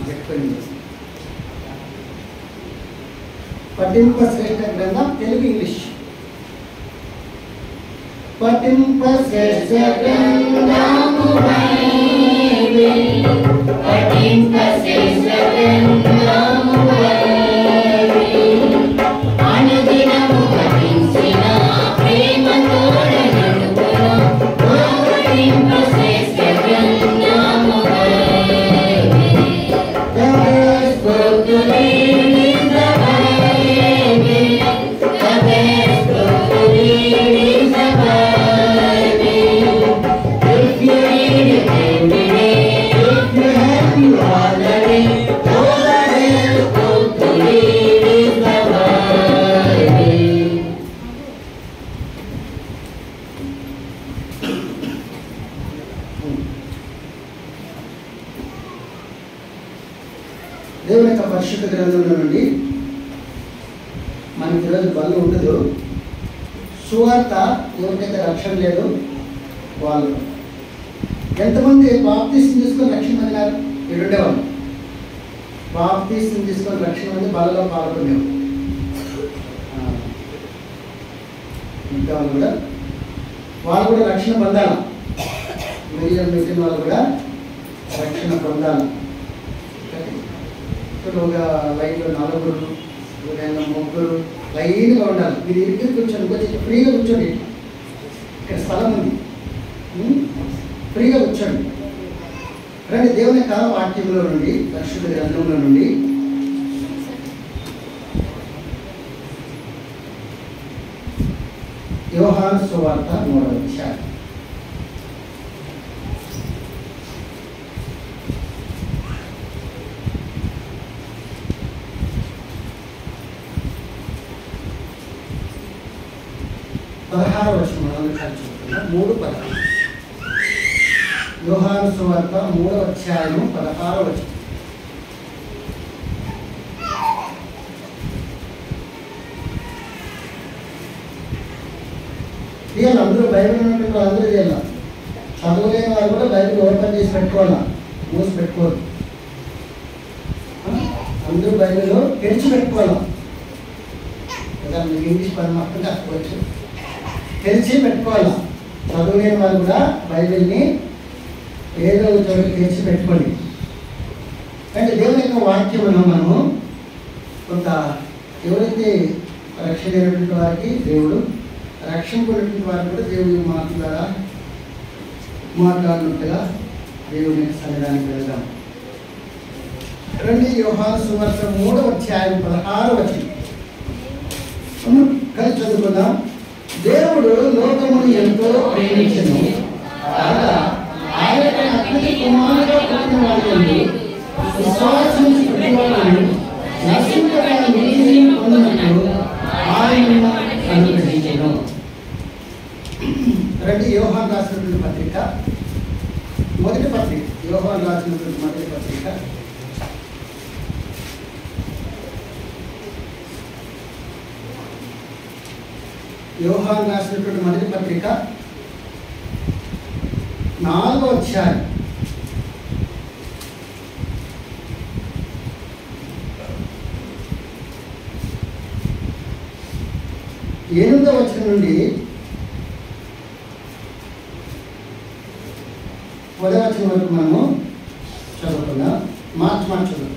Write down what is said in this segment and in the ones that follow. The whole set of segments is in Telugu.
చెప్పండి. పఠింప శ్రేష్ఠ గ్రంథం తెలుగు ఇంగ్లీష్. పఠింప శ్రేష్ఠ గ్రంథము బైబిల్, పఠింప శ్రేష్ఠ గ్రంథము బైబిల్, అనుదినము పఠించిన ప్రేమతో నడుపున, పఠింప శ్రేష్ఠ గ్రంథము Bible. The best book to read is the Bible. The best book to read is the Bible. If you read it every day, if you have you all the day, oh, the best book to read is the Bible. దేవుని యొక్క పరిశుద్ధ గ్రంథంలో నుండి మనకి ఈరోజు బలం ఉండదు. సువార్త ఎవరికైతే రక్షణ లేదు వాళ్ళు ఎంతమంది బాప్తీసం తీసుకొని రక్షణ పొందినారు? ఉండేవాళ్ళు బాప్తీసం తీసుకొని రక్షణ పొంది బలలో పాల్గొనేవారు. ఇంకా వాళ్ళు కూడా రక్షణ పొందాలి. మిగిలిన వాళ్ళు కూడా రక్షణ పొందాలి. ఇక్కడ ఒక లైన్లో 4 ఒక ముగ్గురు లైన్గా ఉండాలి. మీరు ఇద్దరు కూర్చోండి, కొంచెం ఫ్రీగా కూర్చోండి. ఇక్కడ స్థలం ఉంది, ఫ్రీగా కూర్చోండి. రండి దేవుని యొక్క వాక్యంలో నుండి, పరిశుద్ధ గ్రంథంలో నుండి యోహాను సువార్త 3వ అధ్యాయం. యోహాను సువార్త 3వ అధ్యాయం 16వ వచనం. చేయాలి అందరూ బైబిల్ ఉన్నటువంటి అందరూ చేయాలి. చదవలేని వారు కూడా బైబిల్ ఓపెన్ చేసి పెట్టుకోవాలా, మూసి పెట్టుకోవాలి. అందరూ బైబిల్ తెరిచి పెట్టుకోవాలా. మీకు ఇంగ్లీష్ పని మాత్రం కాకపోవచ్చు, తెరిచి పెట్టుకోవాలా. చదువులేని వారు కూడా బైబిల్ని ఏదో చోట తెరిచి పెట్టుకోండి. అంటే దేవుని యొక్క వాక్యమును మనము కొంత ఎవరైతే రక్షణ అయినటువంటి వారికి దేవుడు, రక్షణ పొందినటువంటి వారికి కూడా దేవుని మాట ద్వారా మాట్లాడినట్టుగా దేవుని సన్నిధానికి వెళ్దాం. రండి యోహాను సువార్త 3వ అధ్యాయం 16వ వచనం కలిసి చదువుకుందాం. దేవుడు లోకమును ఎంతో ప్రేమించెను, కాగా ఆయన తన అద్భుత కుమారుడుగా పుట్టిన వారిని విశ్వాసించి ప్రతివాడును నశింపక నిత్యజీవం పొందినట్లు ఆయనను అనుగ్రహించెను. రండి యోహాను రాసినటువంటి పత్రిక, మొదటి పత్రిక, యోహాను రాసినటువంటి మొదటి పత్రిక యోహాను రాసినటువంటి మొదటి పత్రిక 4వ అధ్యాయం 8వ వచనం నుండి 10వ వచనం వరకు మనము చదువుకుందాం. మార్చి చదువు.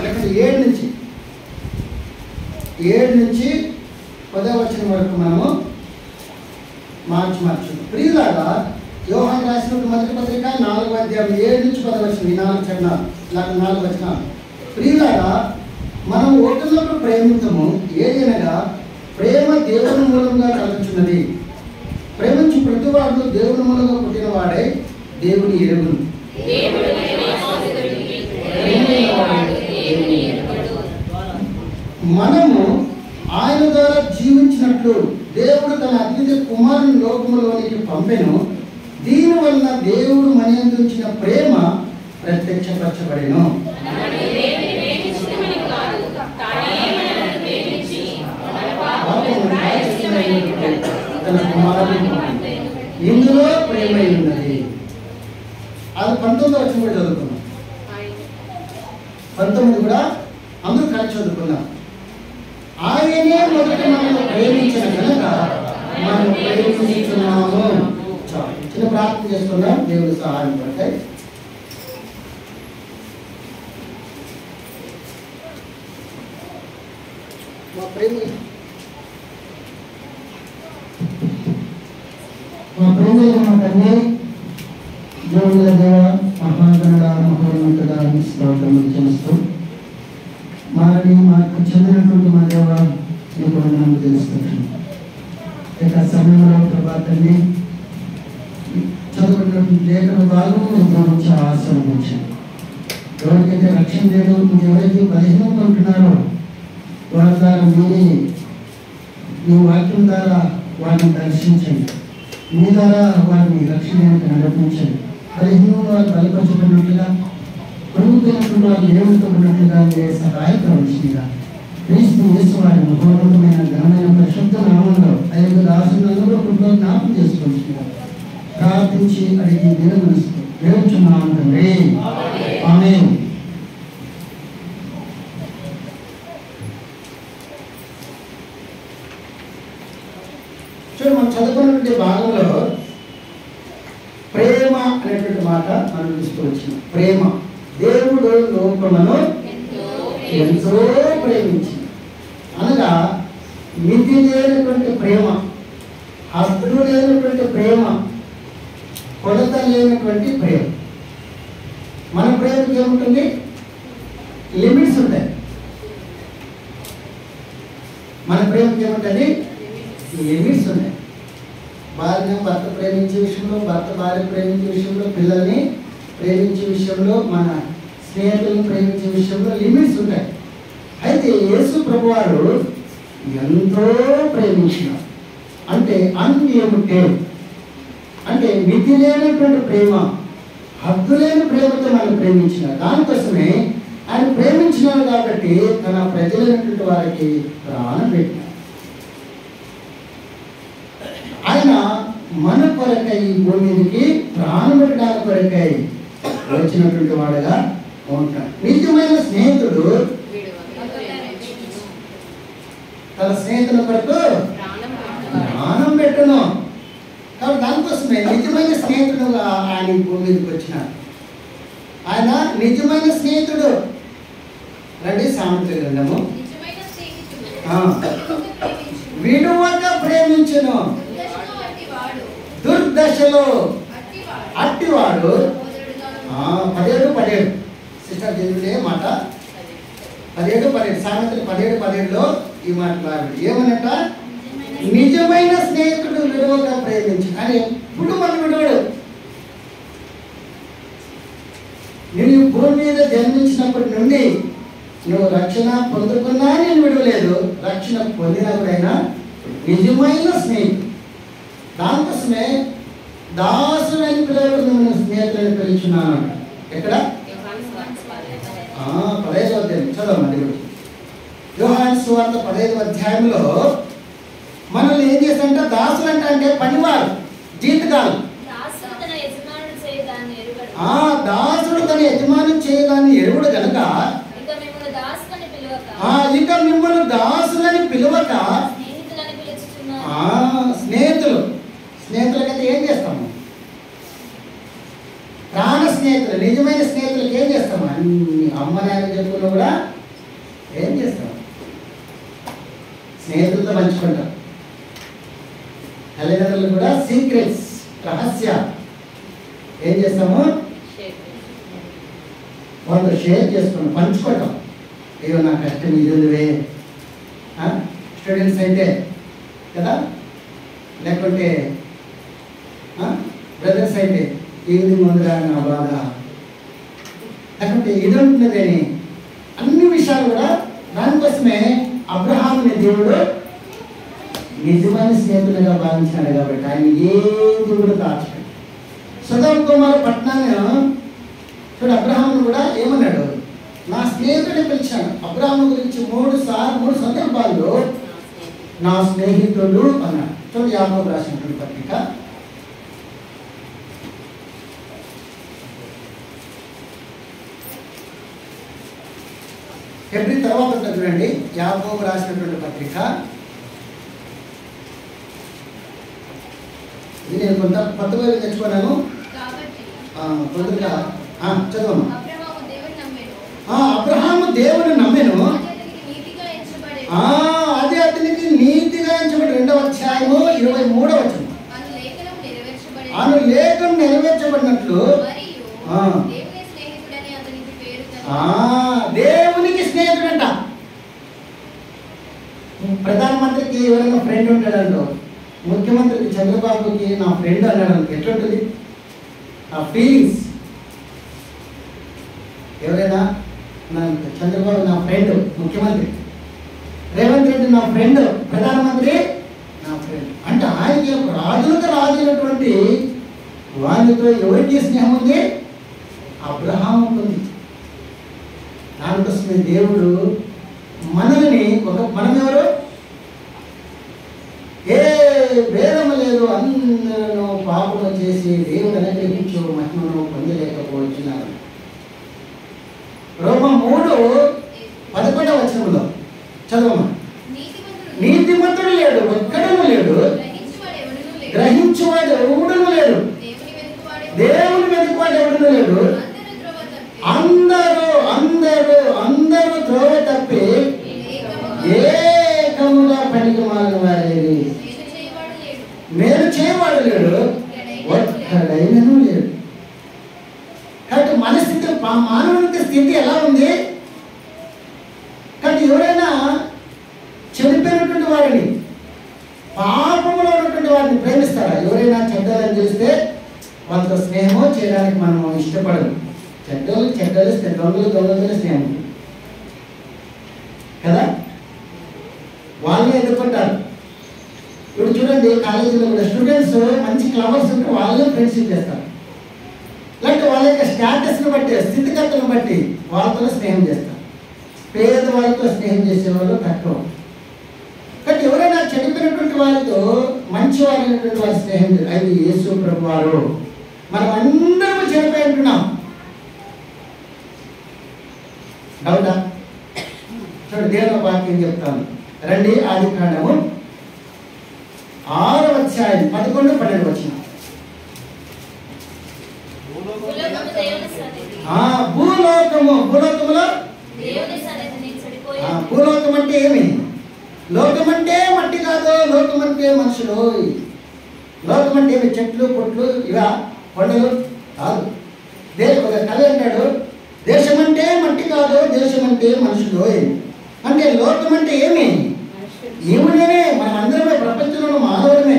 లేకపోతే 7 నుంచి 10వ వచనం వరకు మనము మార్చి ప్రియులారా, యోహాను రాసినటువంటి మొదటి పత్రిక 4వ అధ్యాయం 7 నుంచి 10వ వచనం, ఈ 4 చరణాలు, 4 వచనాలు. ప్రియులారా, మనం ఒకరినొకరు ప్రేమించము, ఏదైనా ప్రేమ దేవుని మూలంగా కలుగుతున్నది. ప్రేమించి ప్రతివాడు దేవుని మూలంగా పుట్టినవాడే దేవుని ఎరుగును. మనము ఆయన ద్వారా జీవించినట్లు దేవుడు తన అద్వితీయ కుమారుని లోకములోనికి పంపెను. దీని వలన దేవుడు మన యందు ఉంచిన ప్రేమ ప్రత్యక్షపరచబడెను. తన కుమారుని ఇందులో ప్రేమ ఉన్నది. అది 19వ వచనం కూడా చదువుకున్నాం. 19 కూడా అందరూ కలిసి చదువుకుందాం. ఆయనే మొదట మనల్ని ప్రేమించిన కనుక మనం ప్రేమిస్తున్నాము. చిన్న ప్రార్థన చేసుకుందాం, దేవుడు సహాయం పడతాయి. మా ప్రేమ తండ్రి, దేవుల దేవ, మహాగణుడ, మహోన్నతుడ, స్తోత్రములు చెల్లిస్తూ మాకు చెందినటువంటి మా దేవ నీకు వందనాలు తెలుసుకుంటున్నాం. ఇక సమయంలో ప్రభా తండ్రి చదువుకున్నటువంటి లేఖన భాగం గురించి ఆశీర్వదించాను. ఎవరికైతే రక్షణ లేదు, ఎవరైతే బలహీనంగా ఉంటున్నారో వారి ద్వారా మీరే మీ వాక్యం ద్వారా వారిని దర్శించండి, మీ ద్వారా వారిని రక్షణ నడిపించండి. బలహీనంగా వారు బలపరచబడినట్లుగా, కొనుక్కున్నటువంటి వారు ఏమిటబడినట్లుగా మీరే సహాయపరచుగా క్రీస్తు యేసు వారి మహోన్నతమైన ఘనమైన పరిశుద్ధ నామంలో ఐదు దాసులందరూ కుటుంబంలో జ్ఞాపకం చేసుకుంటున్నారు. ప్రార్థించి అడిగి వేడుచున్నాం తండ్రి, ఆమేన్. చూడండి, మనం చదువుకున్నటువంటి భాగంలో ప్రేమ అనేటువంటి మాట మనం తీసుకొచ్చింది. ప్రేమ, దేవుడు లోకమును ఎంతో ప్రేమించింది అనగా మితి లేనటువంటి ప్రేమ, హద్దు లేనటువంటి ప్రేమ, కొలత లేనటువంటి ప్రేమ. మన ప్రేమకి ఏముంటుంది? లిమిట్స్ ఉంటాయి. మన ప్రేమకి ఏముంటుంది? లిమిట్స్ ఉన్నాయి. భార్య భర్త ప్రేమించే విషయంలో, భర్త భార్య ప్రేమించే విషయంలో, పిల్లల్ని ప్రేమించే విషయంలో, మన స్నేహితులను ప్రేమించే విషయంలో లిమిట్స్ ఉంటాయి. అయితే యేసు ప్రభువారు ఎంతో ప్రేమించినారు. అంటే అన్లిమిటెడ్, అంటే మితి లేనటువంటి ప్రేమ, హద్దు లేని ప్రేమతో మనం ప్రేమించినారు. దానికోసమే ఆయన ప్రేమించినారు కాబట్టి తన ప్రజలైనటువంటి వారికి ప్రాణం పెట్టినారు. ఆయన మన కొరకై ఈ భూమికి ప్రాణం పెట్టడానికి కొరకై వచ్చినటువంటి వాడుగా ఉంటాడు. నిజమైన స్నేహితుడు తన స్నేహితుల కొరకు ప్రాణం పెట్టును. కాబట్టి దానికోసమే నిజమైన స్నేహితుడుగా ఆయన ఈ భూమి మీదకి వచ్చినాడు. ఆయన నిజమైన స్నేహితుడు. రండి, సామెతల గ్రంథము. విడువక ప్రేమించును, దుర్దశలో అట్టివాడు. 17 సిస్టర్ చదివితే మాట 17 సామెతలు 17 ఈ మాట ఏమన్నట? నిజమైన స్నేహితుడు విడువక ప్రేమించు. అని ఎప్పుడు మనం విడవడు. నేను భూమి మీద జన్మించినప్పటి నుండి నువ్వు రక్షణ పొందుకున్నా నేను విడవలేదు, రక్షణ పొందినప్పుడైనా నిజమైన స్నేహితుడు. దానికోసమే దాసులని పిలవడం స్నేహితులని పిలుచున్నాను. ఎక్కడ? 15వ అధ్యాయం చదవమండి. యోహాను సువార్త 15వ అధ్యాయంలో మనల్ని ఏం చేస్తారంటే దాసులు అంటే పనివారు, జీతగాలు. దాసుడు తన యజమాని చేయదాన్ని ఎరుగుడు కనుక ఇక మిమ్మల్ని దాసులని పిలవక స్నేహితులకైతే ఏం చేస్తాము? ప్రాణ స్నేహితులు, నిజమైన స్నేహితులకి ఏం చేస్తాము? అన్ని అమ్మ నాయన చెప్పులు కూడా ఏం చేస్తాము? స్నేహితులతో పంచుకుంటాం. తల్లిదండ్రులు కూడా సీక్రెట్స్, రహస్య ఏం చేస్తాము? వాళ్ళతో షేర్ చేసుకుంటాం, పంచుకుంటాం. అయ్యో నా కష్టం ఇదివే. స్టూడెంట్స్ అయితే కదా, లేకుంటే బ్రదర్స్ అయితే ఈవినింగ్ ముందుగా నా బాధ, లేకుంటే ఇది ఉంటున్నదని అన్ని విషయాలు కూడా. దానికోసమే అబ్రహాముని దేవుడు నిజమైన స్నేహితులుగా భావించాడు కాబట్టి ఆయన ఏది కూడా దాచాడు. సొదొమ గొమొర్రా పట్టణాన్ని చూడు, అబ్రహామును కూడా ఏమన్నాడు? నా స్నేహితుడిని పిలిచాడు. అబ్రహాము గురించి 3 సందర్భాల్లో నా స్నేహితుడు అన్నాడు. చూడండి, యాకోబు రాసినటువంటి పత్రిక 3 హెబ్రీ తర్వాత ఉంటుంది చూడండి, యాకోబు రాసినటువంటి పత్రిక. ఇది నేను కొంత కొత్తగా తెచ్చుకున్నాను, కొద్దిగా చదవమ్మా. అబ్రహాము దేవుని నమ్మెను, అది అతనికి నీతిగా ఎంచబడి 2వ అధ్యాయము 23వ వచనం. అను లేఖనం నెరవేర్చబడినట్లు దేవునికి స్నేహితుడంట. ప్రధానమంత్రికి ఎవరైనా ఫ్రెండ్ ఉంటాడంటో, ముఖ్యమంత్రికి చంద్రబాబుకి నా ఫ్రెండ్ అన్నాడు, ఎట్లుంటుంది ఆ ఫీలింగ్స్? ఎవరైనా చంద్రబాబు నా ఫ్రెండ్, ముఖ్యమంత్రి రేవంత్ రెడ్డి నా ఫ్రెండ్, ప్రధానమంత్రి నా ఫ్రెండ్ అంటే ఆయనకి రాజులకు రాజునటువంటి వారితో ఎవరికి స్నేహం ఉంది? అబ్రహాము ఉంది. దానికోసమే దేవుడు మనల్ని మనం ఎవరు? ఏ భేదము లేదు, అందరూ పాపము చేసి దేవుడు అనుగ్రహించు మహిమను పొందలేకపోతున్నారు. రోమా 3:11 వచనంలో చదవమా. నీతిమంతుడు లేడు, ఒక్కడను లేడు, గ్రహించువాడు ఎవడును లేడు, దేవుని వెతుకువాడు ఎవడును లేడు. అందరూ అందరూ అందరూ త్రోవ తప్పి ఏకముగా పనికి మాలిన వారేది, మేలు చేయవాడు లేడు, ఒక్కడైనను లేడు. కాబట్టి మన స్థితి, మానవుని స్థితి ఎలా ఉంది? కాబట్టి ఎవరైనా చనిపోయినటువంటి వారిని, పాపంలో ఉన్నటువంటి వారిని ప్రేమిస్తారా? ఎవరైనా చెడ్డలని తెలిస్తే వాళ్ళతో స్నేహమో చేయడానికి మనం ఇష్టపడము. చెడ్డలు దొంగలతోనే స్నేహం కదా, వాళ్ళని ఎదుర్కొంటారు. ఇప్పుడు చూడండి, కాలేజీలో కూడా స్టూడెంట్స్ మంచి క్లవర్స్ ఉంటే వాళ్ళే ఫ్రెండ్షిప్ చేస్తారు. లేకపోతే వాళ్ళ యొక్క స్టాటస్ని బట్టి, స్థితిగతులను బట్టి వాళ్ళతో స్నేహం చేస్తారు. పేద వాళ్ళతో స్నేహం చేసేవాళ్ళు తక్కువ. కాబట్టి ఎవరైనా చనిపోయినటువంటి వారితో మంచి వాళ్ళైనటువంటి వారి స్నేహం, అది యేసు ప్రభు వారు. మనం అందరూ చనిపోయి ఉంటున్నాం. డౌటా? చూడండి, దేవుని వాక్యం చెప్తాను రండి. ఆదికాండము 6వ అధ్యాయం 11-12 వచనం. భూలోకములో భూలోకం అంటే ఏమి? లోకం అంటే మట్టి కాదు, లోకం అంటే మనుషులు. లోకం అంటే ఏమి? చెట్లు పొట్లు ఇవా కొండలు కాదు. ఒక కవి అంటాడు, దేశం అంటే మట్టి కాదు, దేశం అంటే మనుషులు. అంటే లోకం అంటే ఏమి? నీవు నేనే, మనం అందరమే, ప్రపంచంలో మానవుడమే.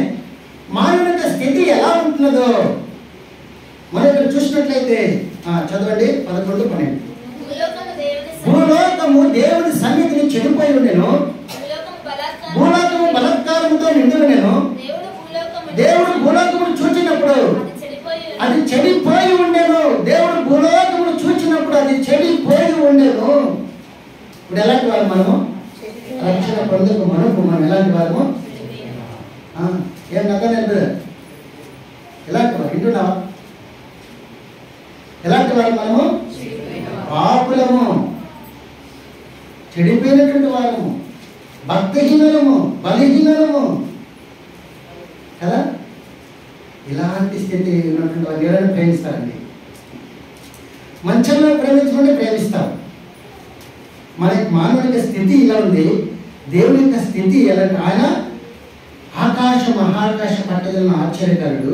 మానవుని యొక్క స్థితి ఎలా ఉంటున్నదో మనం ఇక్కడ చూసినట్లయితే చదవండి 11-12. భూలోకము దేవుని సన్నిధిని చెడిపోయి ఉండెను, భూలోకము బలాత్కారముతో నిండి ఉండెను. దేవుడు భూలోకమును చూచినప్పుడు అది చెడిపోయి ఉండెను. దేవుడు భూలోకమును చూచినప్పుడు అది చెడిపోయి ఉండెను. ఇప్పుడు ఎలాంటి వారు మనము? రక్షణ పొందకు మనం ఎలాంటి వారము? ఏం నగ్గలేదు, ఎలాంటి వారు? వింటున్నావా? ఎలాంటి వారు మనము? పాపులము, చెడిపోయినటువంటి వారము, భక్తిహీనులము, బలహీనులము కదా. ఇలాంటి స్థితి ఉన్నటువంటి వారు ఎవరైనా ప్రేమిస్తారండి. మంచంలో ప్రేమించమంటే ప్రేమిస్తారు. మన మానవుని స్థితి ఇలా ఉంది, దేవుని యొక్క స్థితి ఎలా? ఆయన ఆకాశ మహాకాశ పట్టజలను ఆశ్చర్యకరుడు,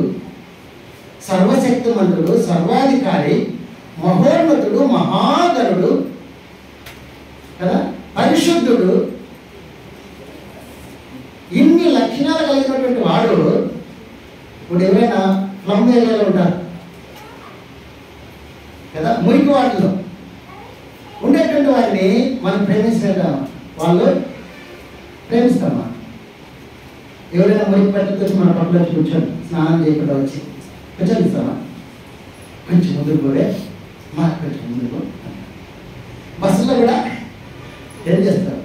సర్వశక్తిమంతుడు, సర్వాధికారి, మహోన్నతుడు, మహాగరుడు కదా, పరిశుద్ధుడు. ఇన్ని లక్షణాలు కలిగినటువంటి వాడు ఇప్పుడు ఎవరైనా ప్లమ్ ఏరియాలో ఉంటారు కదా, మురికి వాటిలో ఉండేటువంటి వారిని మనం ప్రేమిస్తాం, వాళ్ళు ప్రేమిస్తామా? ఎవరైనా మురికి పట్టుకు వచ్చి మన పక్కన వచ్చి కూర్చొని స్నానం చేయకుండా వచ్చి కూర్చొనిస్తామా? కొంచెం ముందుకు పోవే, మాకు కొంచెం ముందుకు. బస్సులో కూడా ఏం చేస్తారు?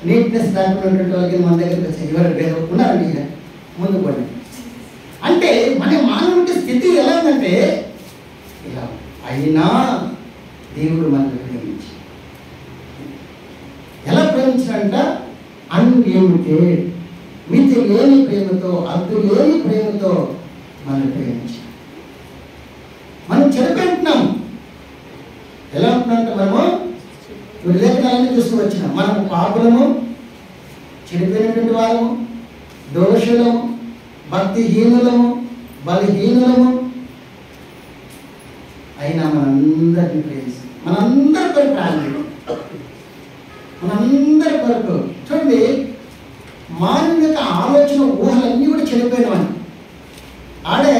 నీట్నెస్ లేకున్నటువంటి వాళ్ళకి మన దగ్గరికి వచ్చి ఎవరు ఉన్నారండి ముందుకు పోయి. అంటే మన మానవుడి స్థితి ఎలా ఉందంటే ఇలా. అయినా దేవుడు మనకు ప్రేమించి అంట అన్లిమిటెడ్, మితి లేని ప్రేమతో, అద్దు లేని ప్రేమతో మనం ప్రేమించాం. మనం చెడిపోతున్నాం. ఎలా ఉంటున్నామంటే మనము లేఖనాలన్నీ చూస్తూ వచ్చినాం. మనము పాపులము, చెడిపోయినటువంటి వారము, దోషులము, భక్తిహీనులము, బలహీనులము. అయినా మనందరినీ ప్రేమిస్తాం. మనందరి కొరకు ప్రాణం, మనందరి కొరకు. చూడండి, మానవ ఆలోచన ఊహలన్నీ కూడా చెడిపోయినవని. ఆడే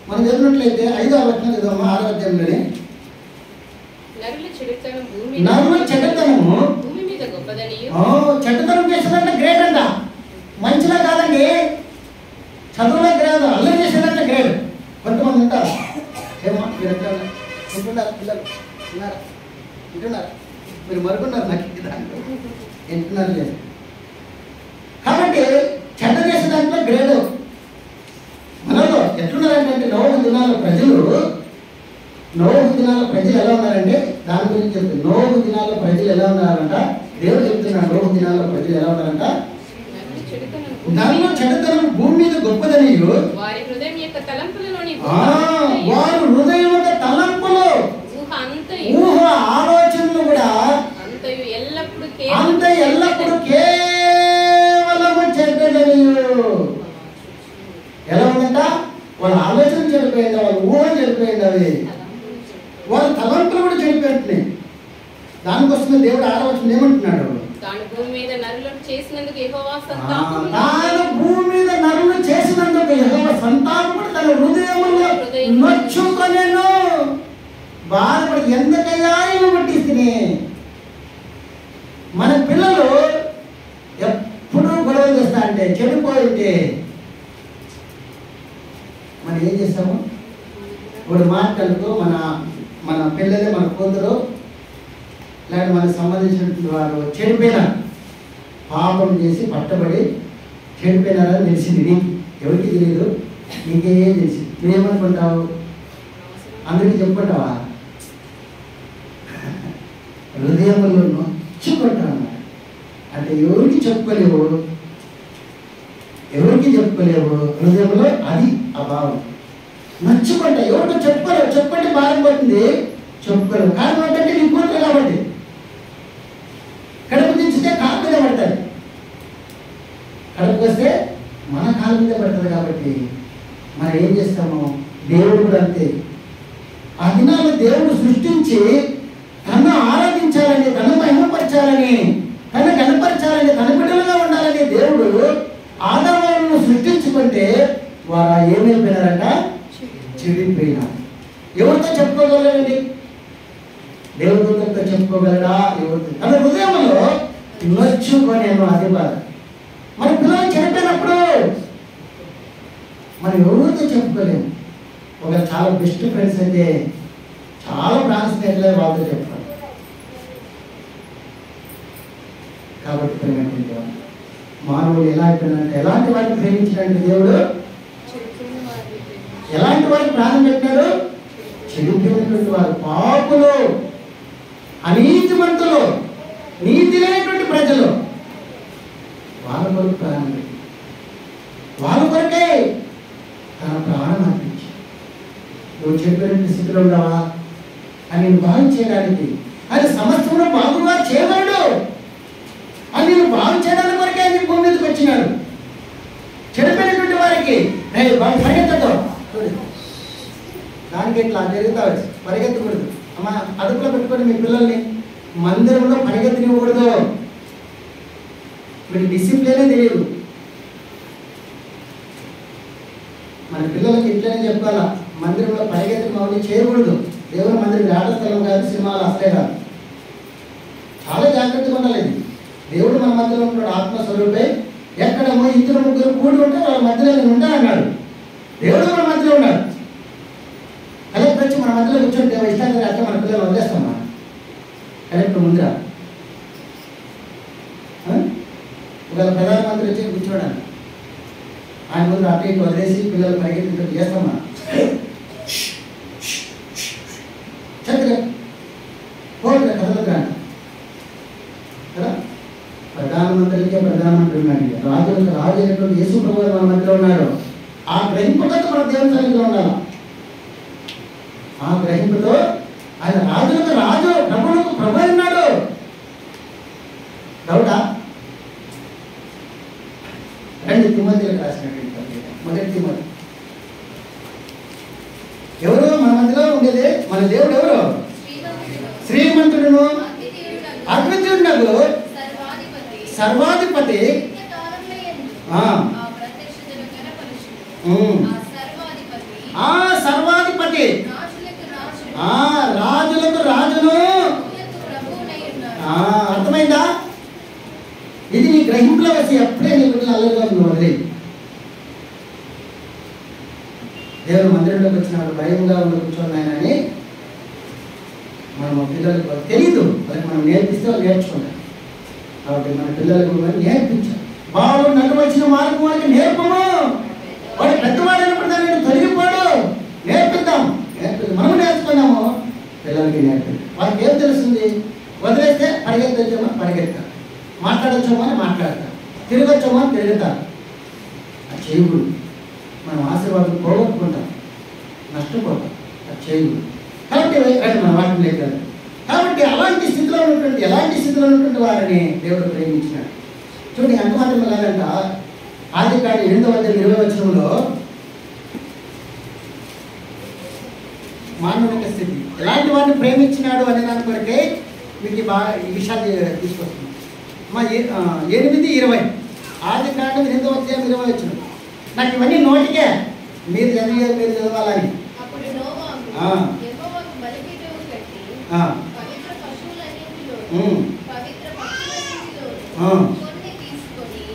మనం చదివినట్లయితే 5వ వచనం చదవమ్మా, 6వ అధ్యాయంలోనే. నరుల చెడ్డతనము చెడ్డతనం చేసేదంటే గ్రేట్ అంట, మంచిగా కాదండి. చదువులో గ్రేట్, అల్లరి చేసేదంటే గ్రేట్. కొంతమంది ఉంటారు, ఏమో మీరు వింటున్నారు, పిల్లలు వింటున్నారు, మీరు మరుగున్నారు, నాకు వింటున్నారు లేదు. కాబట్టి చెడ్డ చేసే దాంట్లో గ్రేడ్. మనలో ఎట్లున్నారంటే నోహు దినాల ప్రజలు ఎలా ఉన్నారంటే, దాని గురించి చెప్తుంది. నోహు దినాల ప్రజలు ఎలా ఉన్నారంట, దేవుడు చెప్తున్నాడు. నోహు దినాల ప్రజలు ఎలా ఉన్నారంట, దానిలో చెడుతనం భూమి మీద గొప్పదని, వారి హృదయం యొక్క తలంపులు, ఊహ ఆలోచనలు కూడా అంత ఎల్లప్పుడూ కేవలము చెడ్డదని. ఎలా ఉందంట, వాళ్ళ ఆలోచన చెడిపోయింది, వాళ్ళ ఊహ చెడిపోయింది, అవి వాళ్ళ తలంపులు కూడా చెడిపోయింటున్నాయి. దానికోసమే దేవుడు 6వ వచనం ఏమంటున్నాడు, తాను భూమి మీద నరులను చేసినందుకు యెహోవా సంతాపముడు తన హృదయములో నొచ్చుకొనెను. బాధపడి ఎందుకయ్యా ఇవి పట్టిస్తే. మన పిల్లలు ఎప్పుడూ గొడవలు చేస్తా అంటే, చెడిపోయింటే మనం ఏం చేస్తాము, ఇప్పుడు మాట్లాడుతూ మన పిల్లలే, మన కూతురు లేక మనకు సంబంధించినటువంటి వారు చెడిపోయినారు, పాపం చేసి పట్టబడి చెడిపోయినారని తెలిసింది. నీకు ఎవరికి తెలియదు, నీకే తెలిసింది. నువ్వేమనుకుంటావు, అందరికీ చెప్పుకుంటావా? హృదయంలో నొచ్చుకుంటావు అంటే ఎవరికి చెప్పుకోలేవు, హృదయంలో అది అభావం. నచ్చుకుంటా, ఎవరితో చెప్పుకోలేవు. చెప్పుకుంటే బాధపడుతుంది, చెప్పుకోలేవు. కారణం ఏంటంటే నీ కూతురు కాబట్టి. కడుపు దించితే కాలు మీద పడతాడు, కడుపు వస్తే మన కాలు మీద పడుతుంది. కాబట్టి మనం ఏం చేస్తాము, దేవుడు కూడా అంతే. ఆ దినాలు దేవుడు సృష్టించి తను ఆరాధించాలని, తను మహిమపరచాలని, తను కనపరచాలని, తన బిడ్డలుగా ఉండాలని దేవుడు ఆదామును సృష్టించుకుంటే వారు ఏమైపోయినారంట, చెడిపోయినారు. ఎవరితో చెప్పుకోగలరండి? దేవుడితో చెప్పుకోగలడా? ఎవరితో? తన హృదయంలో నొచ్చుకొనేమో, అది బాధ. మన పిల్లలు చెడిపోయినప్పుడు మనం ఎవరితో చెప్పుకోలేము. ఒక చాలా బెస్ట్ ఫ్రెండ్స్ అయితే, చాలా ప్రాణ స్నేహితులే వాళ్ళతో చెప్తారు. కాబట్టి ప్రేమించే మానవుడు ఎలా అయిపోయినంటే, ఎలాంటి వారిని ప్రేమించినట్టు దేవుడు, ఎలాంటి వారికి ప్రాణం పెట్టాడు, చెడిపోయినటువంటి వారు, పాపులు, అనీతిమంతులు, నీతి లేనటువంటి ప్రజలు, వాళ్ళ కొరకు ప్రాణం పెట్టి, వాళ్ళ కొరకే తన ప్రాణం అర్పించి. నువ్వు చెప్పినటువంటి స్థితిలో ఉండవా అని నేను బాగు చేయడానికి, అది సమస్తంలో బాగుగా చేయగలడు అని నేను బాగు చేయడానికి వరకే నీ భూమి మీదకి వచ్చినాడు. చెడిపోయినటువంటి వారికి బాగా పరిగెత్తదు, దానికి ఇట్లా జరుగుతా పరిగెత్తకూడదు. అమ్మా, అదుపులో పెట్టుకొని మీ పిల్లల్ని మందిరంలో పరిగెత్తనివ్వకూడదు. మీకు డిసిప్లినే తెలియదు. మన పిల్లలకి ఇట్లనే చెప్పాలా, మందిరంలో పరిగెత్తి మమ్మల్ని చేయకూడదు. దేవుని మందిరం ఆట స్థలం కాదు, సినిమాలు అసలే కాదు. చాలా జాగ్రత్తగా ఉండాలి. దేవుడు మన మధ్యలో ఉంటాడు, ఆత్మస్వరూపే. ఎక్కడ 2-3 కూడి ఉంటే వాళ్ళ మధ్యలో నేను ఉంటానన్నాడు. దేవుడు మన మధ్యలో ఉన్నాడు. కలెక్టర్ వచ్చి మన మధ్యలో కూర్చొని ఇష్టాన్ని అట్లా మన పిల్లలు వదిలేస్తామా? కలెక్టర్ ముందురా, ఒకవేళ ప్రధానమంత్రి వచ్చి కూర్చోడానికి ఆయన ముందు అటు ఇటు వదిలేసి పిల్లలు పరిగెత్తి చేస్తామా? చక్కగా కథలు కదా. ప్రధానమంత్రులకే ప్రధానమంత్రి ఉన్నాడు, రాజులకు రాజు అయినటువంటి యేసు ప్రభువు మన మధ్యలో ఉన్నాడు. ఆ గ్రహింపుతో మన దేవుని సన్నిధిలో ఉండాలి. ఆ గ్రహింపుతో ఆయన రాజులకు రాజు, ప్రభువులకు ప్రభు ఉన్నాడు. డౌటా? 2 తిమోతిలకు రాసినటువంటి పత్రిక, 1 తిమోతి. ఎవరు మన మధ్యలో ఉండేది? మన దేవుడు ఎవరు? శ్రీమంతుడును అద్వితీయుడునగు సర్వాధిపతి, ఆ సర్వాధిపతి, రాజులకు రాజును. అర్థమైందా? ఇది నీ గ్రహింపులో వచ్చి ఎప్పుడే నీ బిడ్డలు అల్లరిగా నువ్వు వదిలే. దేవుని మందిరంలోకి వచ్చినప్పుడు భయంగా ఉండి కూర్చోన్నాయని మనం పిల్లలకు తెలియదు, వాళ్ళకి మనం నేర్పిస్తే వాళ్ళు నేర్చుకుంటారు. కాబట్టి మన పిల్లలకు నేర్పించాలి. వాడు నడవలసిన మార్గం వాళ్ళకి నేర్పము. వాడు పెద్దవాడు అయినప్పుడు దాన్ని తొలగిపోడు. నేర్పిద్దాం. మనం నేర్చుకున్నాము, పిల్లలకి నేర్పిద్దాం. వాళ్ళకి ఏం తెలుస్తుంది? వదిలేస్తే పరిగెత్తొచ్చామని పరిగెత్తారు, మాట్లాడొచ్చామని మాట్లాడతారు, తిరగొచ్చామని తిరుగుతారు. అది చేయకూడదు. మనం ఆశీర్వాదం పోగొట్టుకుంటాం, నష్టపోతాం. అది చేయకూడదు. కాబట్టి మన వాటిని లేదు. కాబట్టి ఎలాంటి స్థితిలో ఉన్నటువంటి వారిని దేవుడు ప్రేమించినాడు. చూడండి, అంత మాత్రం కాదంట. ఆదికాండం 8:20 మానవుని స్థితి ఎలాంటి వారిని ప్రేమించినాడు అనే దాని కొరకే మీకు బాగా ఈ విషయాలు తీసుకొస్తున్నాం. 8:20 ఆదికాండం 8:20. నాకు ఇవన్నీ నోటికే, మీరు చదవాలని.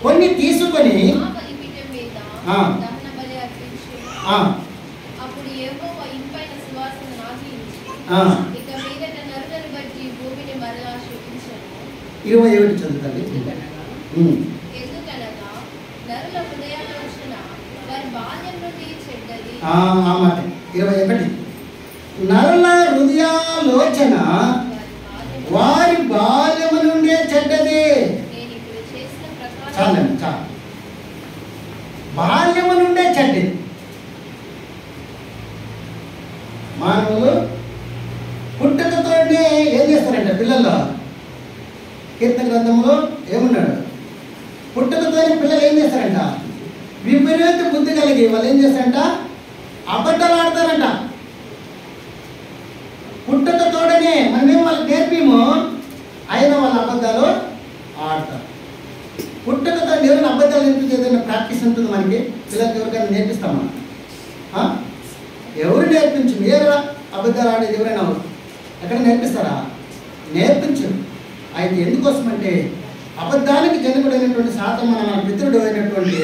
కొన్ని తీసుకొని ఇరవై 21 చదువుతాను. మాట 21. నరుల హృదయాలోచన వారి బాల్యము నుండే చెడ్డది. చాలండి, చాలు. బాల్యము నుండే చెడ్డది. మానవులు పుట్టుకతోనే ఏం చేస్తారంట పిల్లల్లో? కీర్తన గ్రంథంలో ఏమున్నాడు? పుట్టుకతోనే పిల్లలు ఏం చేస్తారంట? విపరీత బుద్ధి కలిగి వాళ్ళు ఏం చేస్తారంట? అబద్ధాలు ఆడతారంట. పుట్టుకతోడనే మనమేం వాళ్ళకి నేర్పిమో, అయినా వాళ్ళ అబద్ధాలు ఆడతారు. పుట్టుకతో ఎవరైనా అబద్ధాలు నేర్పించే ఏదైనా ప్రాక్టీస్ ఉంటుంది మనకి? పిల్లలకి ఎవరికైనా నేర్పిస్తామా? ఎవరు నేర్పించు? మీరు అబద్ధాలు ఆడేది ఎవరైనా ఎక్కడ నేర్పిస్తారా? నేర్పించు. అయితే ఎందుకోసం అంటే అబద్ధానికి జనకుడైనటువంటి శాతం మన మిత్రుడు అయినటువంటి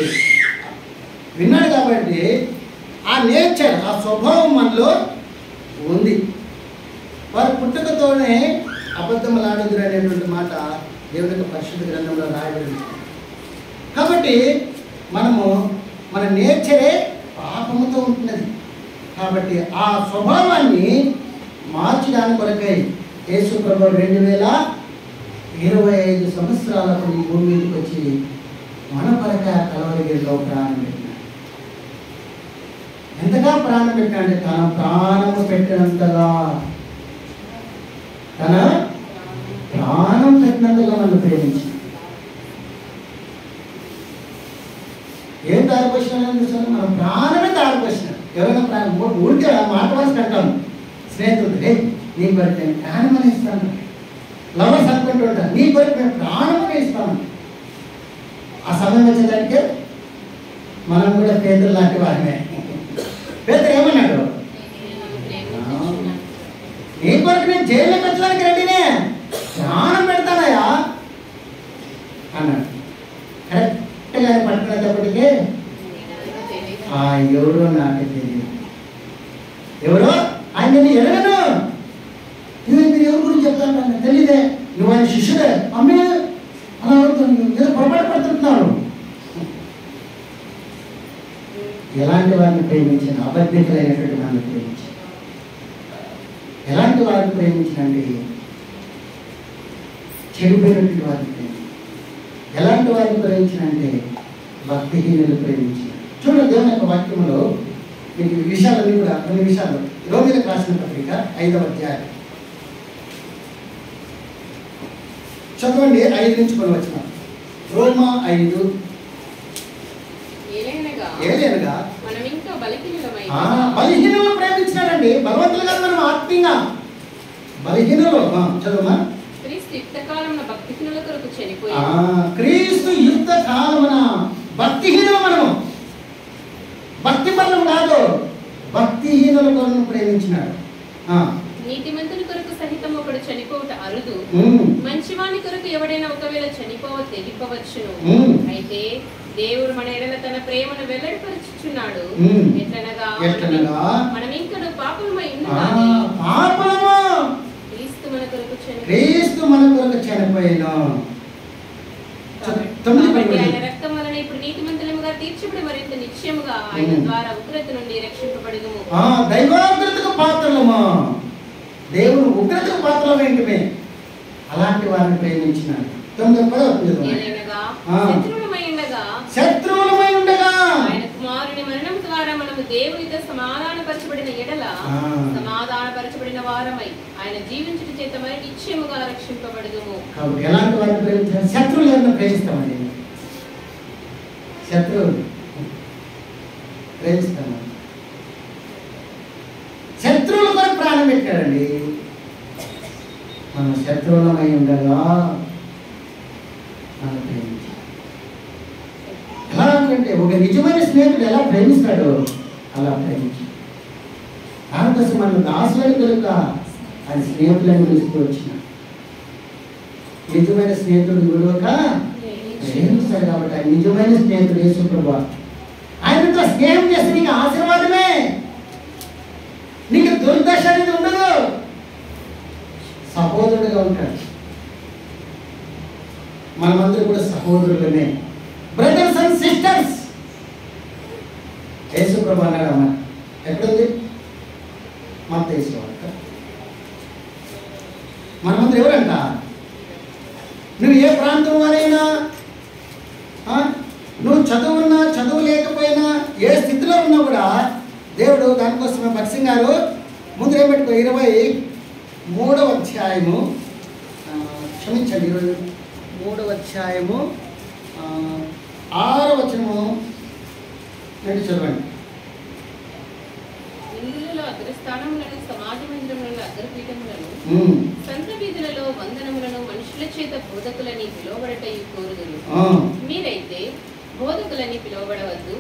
విన్నాడు కాబట్టి ఆ నేచర్, ఆ స్వభావం మనలో ఉంది. వారి పుట్టుకతోనే అబద్ధములు ఆడుదురు అనేటువంటి మాట దేవుని యొక్క పరిశుద్ధ గ్రంథంలో రాయబడింది. కాబట్టి మన నేచరే పాపముతో ఉంటున్నది. కాబట్టి ఆ స్వభావాన్ని మార్చడానికి కొరకై యేసు ప్రభువు 2025 సంవత్సరాలకు ఈ భూమి మీదకి వచ్చి మన కొరకై కలవరిగిరిలో ప్రాణం పెట్టినాడు. ఎంతగా ప్రాణం పెట్టాడంటే తన ప్రాణము పెట్టినంతగా, తన ప్రాణం పెట్టినంతగా నన్ను ప్రేమించి ఏం దారిపోసినాడని చూసాను? మనం ప్రాణమే దారిపోసినాడు. ఎవరైనా ప్రాణం ఊరికే మాట వలసి అంటాం స్నేహితులు, నీ కొరకు నేను ప్రాణం అని ఇస్తాను. లవర్స్ అనుకుంటూ ఉంటాను, నీ కొరకు నేను ప్రాణం అని ఇస్తాను. ఆ సమయం వచ్చేదానికి మనం కూడా పేదలు లాంటి వారినే. పేదలు ఏమన్నాడు? నీ కొరకు నేను జైల్లోకి వచ్చడానికి రెడీనే, ప్రాణం పెడతానయా అన్నాడు. కరెక్ట్గా ఆయన పట్టుకునేటప్పటికే ఎవరో నాకు తెలియదు, ఎవరో ఆయన నేను ఎరగను, మీరు ఎవరి గురించి చెప్తాను నాకు తెలియదే, నువ్వు ఆయన శిష్యుడే, అమ్మే అలా అవుతుంది, ఏదో పొరపాటు పడుతుంటున్నాడు. ఎలాంటి వారిని ప్రేమించిన? అబద్ధికులైనటువంటి వారిని ప్రేమించిన. ఎలాంటి వారిని ప్రేమించినండి? చెడిపోయినటువంటి వారిని ప్రేమించిన. ఎలాంటి వారిని ప్రేమించినంటే భక్తిహీనులు ప్రేమించిన. చూడండి దేవుని యొక్క వాక్యంలో మీకు విషయాలన్నీ కూడా కొన్ని విషయాలు రోమీయులకు రాసిన పత్రిక 5వ అధ్యాయం చదవండి. 5 నుంచి కొన్ని వచ్చిన రోమా 5. ఏలైనగా బలహీనులు ప్రేమించినాడండి. భగవంతులు కాదు, మనం ఆత్మీయంగా బలహీనులు. చదువుమా. క్రీస్తు యుక్త కాలమున భక్తిహీనులు, మనము భక్తి పనులు కాదు, భక్తిహీనుల కొరకు ప్రేమించినాడు. నీతిమంతుని కొరకు సహితం ఒకడు చనిపోవుట అరుదు, మంచివాని కొరకు ఎవడైనా ఒకవేళ చనిపోవ తెలిపవచ్చును. అయితే దేవుడు మన ఎడల తన ప్రేమను వెల్లడిపరుచుచున్నాడు. ఎట్లనగా మనం ఇంకను పాపలమై ఉన్నగాని క్రీస్తు మన కొరకు చనిపోయాను. ఆయన రక్తం వలన ఇప్పుడు నీతిమంతులముగా తీర్చబడి మరింత నిశ్చయముగా ఆయన ద్వారా ఉగ్రత నుండి రక్షింపబడుదుము. దైవోగ్రతకు పాత్రలమా, దేవుడు ఉగ్రతకు పాత్రలేంటిమే, అలాంటి వారిని ప్రేమించినాడు. శత్రువులమై ఉండగా ఆయన కుమారుని మరణం ద్వారా మనము దేవునితో సమాధానపరచబడిన ఎడల సమాధానపరచబడిన వారమై ఆయన జీవించుట చేత మరి నిశ్చయముగా రక్షింపబడుదుము. కాబట్టి ఎలాంటి వారిని ప్రేమించాలి? శత్రువులను ప్రేమిస్తామండి. శత్రువులు ప్రేమిస్తాము. శత్రువుల కొరకు ప్రాణం పెట్టాడండి. మనం శత్రువులమై ఉండగా మనం ప్రేమించాలి. ఎలా అంటే ఒక నిజమైన స్నేహితుడు ఎలా ప్రేమిస్తాడో అలా ప్రేమించాలి. దానికోసం మనం దాసులను కనుక ఆయన స్నేహితులను పిలుస్తూ వచ్చిన నిజమైన స్నేహితుడు విడువక ప్రేమిస్తాడు. కాబట్టి ఆయన నిజమైన స్నేహితుడు యేసు ప్రభువు. ఆయనతో స్నేహం చేస్తే నీకు ఆశీర్వాదమే, నీకు దుర్దశ అనేది ఉండదు. సహోదరుడుగా ఉంటాడు. మనమందరూ కూడా సహోదరులమే, బ్రదర్స్ అండ్ సిస్టర్స్. యేసు ప్రభు అన్నాడు. అమ్మ ఎక్కడుంది? మత్తయి సువార్త. మనమందరూ ఎవరంట? నువ్వు ఏ ప్రాంతం వారైనా, నువ్వు చదువున్నా చదువు లేకపోయినా, ఏ స్థితిలో ఉన్నా కూడా దేవుడు దానికోసమే భక్సింగ్ గారు ముందు ఏం పెట్టుకో. 23వ అధ్యాయము, క్షమించండి, 23వ అధ్యాయము 6వ వచనము నుండి చదవండి. ఇందులో అగ్రస్థానములను, సమాజ మందిరములను, అగ్రపీఠములను, సంత వీధులలో వందనములను మనుషుల చేత బోధకులని పిలువబడటయు కోరుదురు. మీరైతే బోధకులని పిలువబడవద్దు,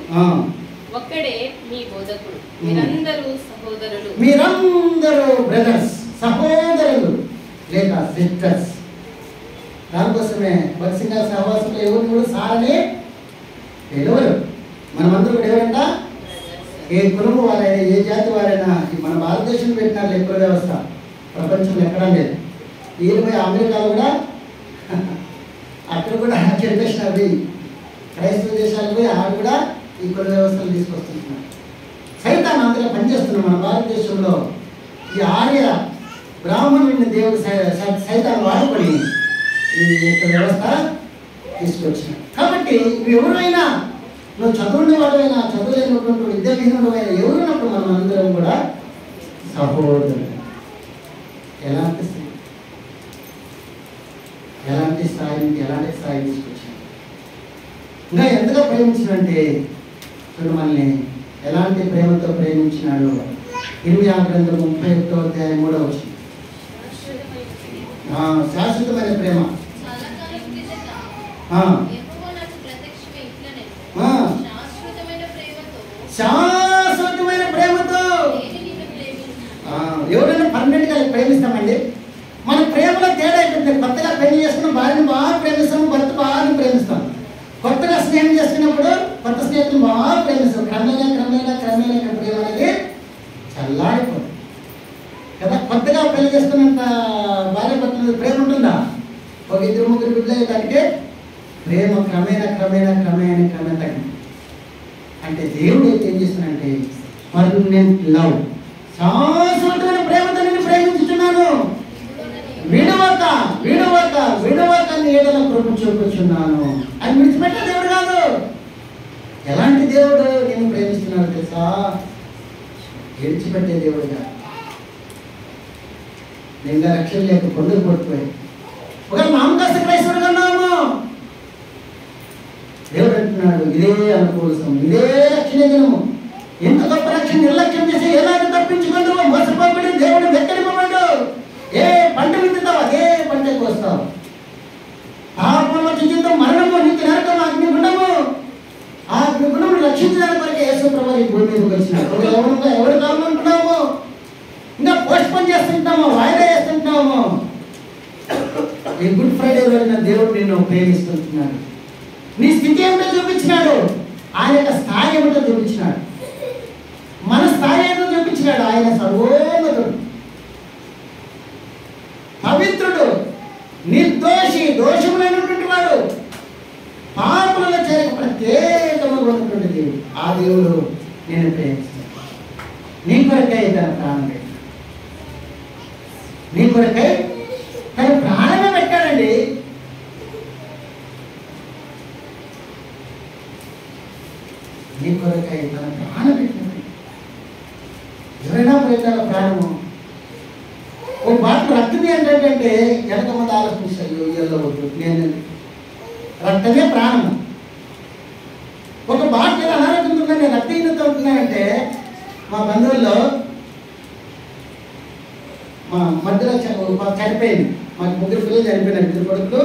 ఒక్కడే మీ బోధకుడు. మీరందరూ సహోదరులు. మీరందరూ బ్రదర్స్, సహోదరులు లేక సిస్టర్స్. దానికోసమే భక్సింగ్ గారి సహవాసంలో ఎవరిని కూడా సారని పిలవరు. మనమందరూ కూడా ఎవరంట? ఏ కుటుంబం వారైనా, ఏ జాతి వారైనా. మన భారతదేశంలో పెట్టినారు లెక్కల వ్యవస్థ, ప్రపంచంలో ఎక్కడా లేదు. ఈయనపై అమెరికాలో కూడా అక్కడ కూడా చెప్పేసిన అవి క్రైస్తవ దేశాలు పోయి ఆడ కూడా ఈ కుల వ్యవస్థలు తీసుకొస్తుంటున్నారు. సైతాన్ని అందులో పనిచేస్తున్నాం. మన భారతదేశంలో ఈ ఆర్య బ్రాహ్మణుడిని దేవుడు సైతాన్ని వాడుకొని ఈ యొక్క వ్యవస్థ తీసుకొచ్చిన. కాబట్టి నువ్వు ఎవరైనా, నువ్వు చదువుని వాడైనా, చదువులేనటువంటి విద్యాహీనుడు అయినా, ఎవరున్నప్పుడు మనం అందరం కూడా సహోదరులు. ఎలాంటి స్థాయి తీసుకొచ్చాను. ఇంకా ఎంతగా ప్రేమించినంటే చూడు, మనల్ని ఎలాంటి ప్రేమతో ప్రేమించినాడు. 26వ గ్రంథం 31వ అధ్యాయం 3వ వచనం. శాశ్వతమైన ప్రేమ. శాశ్వతమైన ప్రేమతో ఎవరైనా పర్మనెంట్గా ప్రేమిస్తామండి. మన ప్రేమలో తేడా అయిపోతుంది. కొత్తగా పెళ్లి చేసుకున్న భార్యను బాగా ప్రేమిస్తాము, భర్త బాగా ప్రేమిస్తాం. కొత్తగా స్నేహం చేసుకున్నప్పుడు కొత్త స్నేహితులు బాగా ప్రేమిస్తాం. క్రమేణా ప్రేమ అనేది చల్లారిపోతుంది కదా. కొత్తగా పెళ్లి చేసుకున్నంత భార్య భర్తల ప్రేమ ఉంటుందా? ఒక 2-3 బిడ్డలు దానికి ప్రేమ క్రమేణా తగ్గింది. అంటే దేవుడు అయితే ఏం చేస్తున్నాడంటే పర్మనెంట్ లవ్, శాశ్వతమైన ప్రేమతో నేను ప్రేమించుతున్నాను, విడవక అతని ఏడల కృప చూపుచున్నాను. అని విడిచిపెట్టే దేవుడు కాదు. ఎలాంటి దేవుడు నేను ప్రేమిస్తున్నాడు తెలుసా? విడిచిపెట్టే దేవుడు కాదు. నిండా రక్షణ లేక కొండలు పడిపోయి ఒక మామకాస్త క్రైస్తవుడు కన్నాము. దేవుడు అంటున్నాడు, ఇదే అనుకూలం, ఇదే రక్షణ దినము. ఎంత గొప్ప రక్షణ నిర్లక్ష్యం చేసి ఎలాంటి తప్పించుకుంటావో మోసపోబడి దేవుడు వెక్కడిపోవాడు. ఏ పంట విత్తుతావు అదే పంటకు వస్తావు. పాపంలో జీవితం మరణము, నిత్య నరకం, అగ్నిగుండము. ఆ అగ్నిగుండము రక్షించడానికి వరకు యేసు ప్రభువు ఈ భూమి మీదకి వచ్చినాడు. ఎవరు కావాలనుకున్నాము? ఇంకా పోస్ట్ పోన్ చేస్తుంటాము, వాయిదా చేస్తుంటాము. ఈ గుడ్ ఫ్రైడే రోజున దేవుడు నిన్ను ప్రేమిస్తున్నాడు. నీ స్థితి ఏమిటో చూపించినాడు. ఆయన యొక్క స్థాయి ఏమిటో చూపించినాడు. మన స్థాయి ఏమిటో చూపించినాడు. ఆయన సర్వోన్నతుడు, పవిత్రుడు, నిర్దోషి, దోషములైనటువంటి వాడు, పాపములలో చేరక ప్రత్యేకముగా ఉన్నటువంటి దేవుడు. ఆ దేవుడు నేను ప్రేమిస్తాను. నీ కొరకై తన ప్రాణం పెట్టాడు. నీ కొరకై తన ప్రాణమే పెట్టాడండి. నీ కొరకై తన ప్రాణం పెట్టాడు. ఎవరైనా పెట్టాల ప్రాణము. ఒక బాటలు రక్తమే ఏంటంటే వెనక ముందు ఆలోచిస్తాడు, వెళ్ళవద్దు, నేను రక్తమే ప్రాణము. ఒక బాటలు అనారోగ్యం ఉంటుందా, నేను రక్తహీనత ఉంటున్నానంటే, మా బంధువుల్లో మా మధ్యలో చనిపోయింది. మాకు 3 పిల్లలు చనిపోయినారు. 2 కొడుకులు,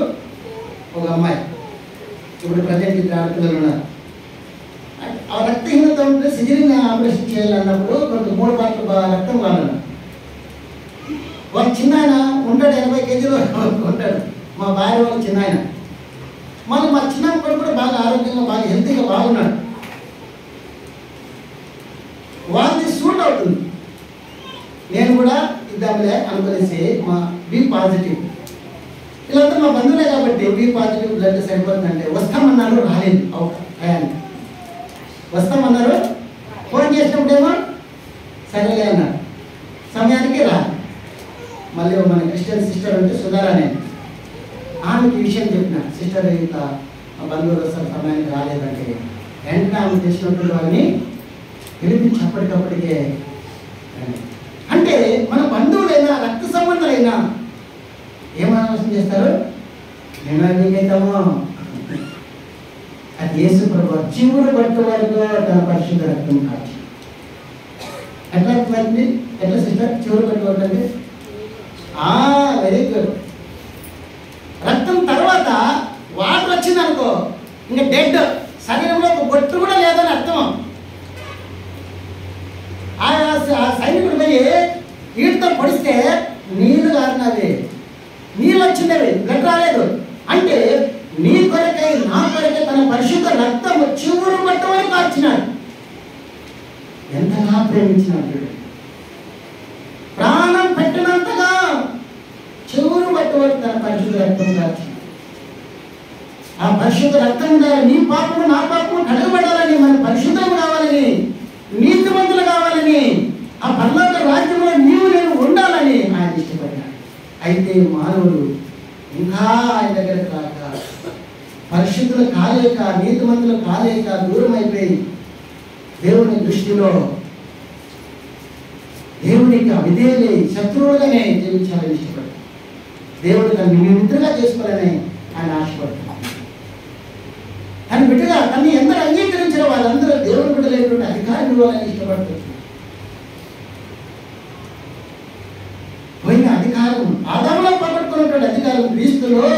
ఒక అమ్మాయి. ఇప్పుడు ప్రజెంట్ 2 ఆడపిల్లలు ఉన్నారు. ఆ రక్తహీనత ఉంటే సిజరీన్ ఆపరేషన్ చేయాలన్నప్పుడు కొంత 3 బాటలు రక్తం కావాలన్నారు. వాళ్ళ చిన్న ఆయన ఉంటాడు, 80 కేజీలు ఉంటాడు. మా భార్య వాళ్ళ చిన్న ఆయన. మళ్ళీ మా చిన్న కొడుకు కూడా బాగా ఆరోగ్యంగా, బాగా హెల్తీగా బాగున్నాడు. వాళ్ళది సూట్ అవుతుంది. నేను కూడా ఇద్దాంలే అనుకునేసి మా బి పాజిటివ్. వీళ్ళంతా మా బంధువులే కాబట్టి బి పాజిటివ్ బ్లడ్ సరిపోతుందంటే వస్తామన్నారు, రాలేదు. టయానికి వస్తామన్నారు. ఫోన్ చేసినప్పుడేమో సరేలే అన్నారు. సమయానికి రాదు. మళ్ళీ మన క్రిస్టియన్ సిస్టర్ ఉంటే సుధారానే, ఆమెకి విషయం చెప్పిన, సిస్టర్ ఇంత మా బంధువులు వస్తారు, సమయానికి రాలేదంటే వెంటనే ఆమె చేసినప్పుడు వారిని పిలిపించి అప్పటికప్పటికే. అంటే మన బంధువులైనా రక్త సంబంధాలైనా ఏమాలోచన చేస్తారు? నేను నీకైతామో అది యేసు ప్రభువు చివురు పట్టు వరకు తన పరిశుద్ధ రక్తం కాచి. ఎట్లా అర్థమైంది? ఎట్లా సిస్టర్ చివురు పట్టు వరకు అంటే వెరీ గుడ్. రక్తం తర్వాత వాటర్ వచ్చింది అనుకో, ఇంకా డెడ్, శరీరంలో ఒక బొట్టు కూడా లేదని అర్థం. ఆ సైనికుడు పోయి వీటితో పొడిస్తే నీళ్లు కారినవి, నీళ్ళు వచ్చినవి, బ్లడ్ రాలేదు. అంటే నీ కొరకై నా కొరకై తన పరిశుద్ధ రక్తం చివురు పట్టు వరకు కార్చినాడు. ఎంతగా ప్రేమించినాడు. ప్రాణం పెట్టినంతగా చివురు పట్టు వరకు తన పరిశుద్ధ రక్తం కార్చినాడు. ఆ పరిశుద్ధ రక్తం ఉండాలి. నీ పాపము నా పాపము కడగబడాలని, మన పరిశుద్ధం కావాలని, నీతిమంతులు కావాలని, ఆ పరలోక రాజ్యంలో నీవు నేను ఉండాలని ఆయన ఇష్టపడ్డాడు. అయితే మానవులు ఇంకా ఆయన దగ్గరకు రాక, పరిశుద్ధులు కాలేక, నీతిమంతులు కాలేక దూరం అయిపోయి దేవుని దృష్టిలో దేవునికి అవిధేయులై శత్రువులుగానే జీవించాలని ఇష్టపడ్డాడు. దేవుడు తను మిత్రుగా చేసుకోవాలని ఆయన ఆశపడ్డాడు. తన బిడ్డగా తను ఎందరూ అంగీకరించిన వాళ్ళందరూ దేవుని బిడ్డలైనటువంటి అధికారం ఇవ్వాలని ఇష్టపడుతుంది. పోయిన అధికారం, ఆదాములో పట్టుకున్నటువంటి అధికారం క్రీస్తులో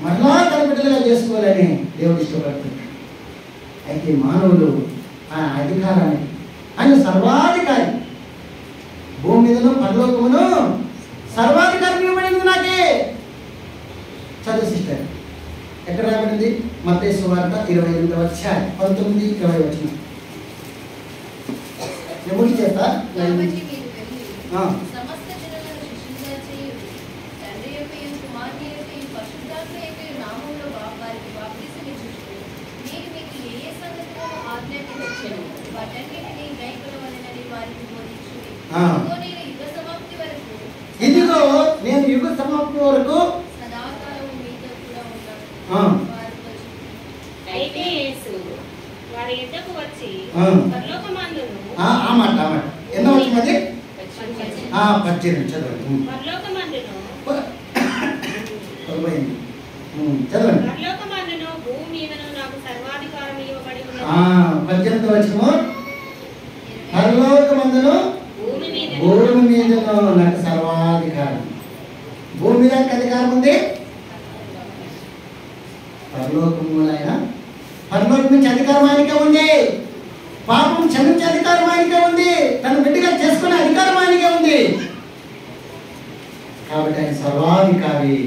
మరలా తన బిడ్డలుగా చేసుకోవాలని దేవుడు ఇష్టపడుతుంది. అయితే మానవులు ఆ అధికారాన్ని, ఆయన సర్వాధికారి, భూమి మీదను పరలోకమును సర్వాధికారం ఇవ్వబడింది నాకే. చదువు సిస్టర్, ఎక్కడ రాబడింది? మత్తయి సువార్త 28వ అధ్యాయం 19-20 వచనం. ఎవరికి చేస్తా? ఇదిగో నేను యుగ సమాప్తి వరకు ఆ మాట ఎన్నో వచ్చింది? 18 చదవండి. చదవండి. 18 వచ్చిన పరలోకమందును భూమి మీదను నాకు సర్వాధికారం. భూమి మీద అధికారం ఉంది, పరలోకములైన పరలోకం నుంచి అధికారం ఆయనకే ఉంది. పాపం క్షమించే అధికారం ఆయనకే ఉంది. తన బిడ్డగా చేసుకునే అధికారం ఆయనకే ఉంది. కాబట్టి ఆయన సర్వాధికారి.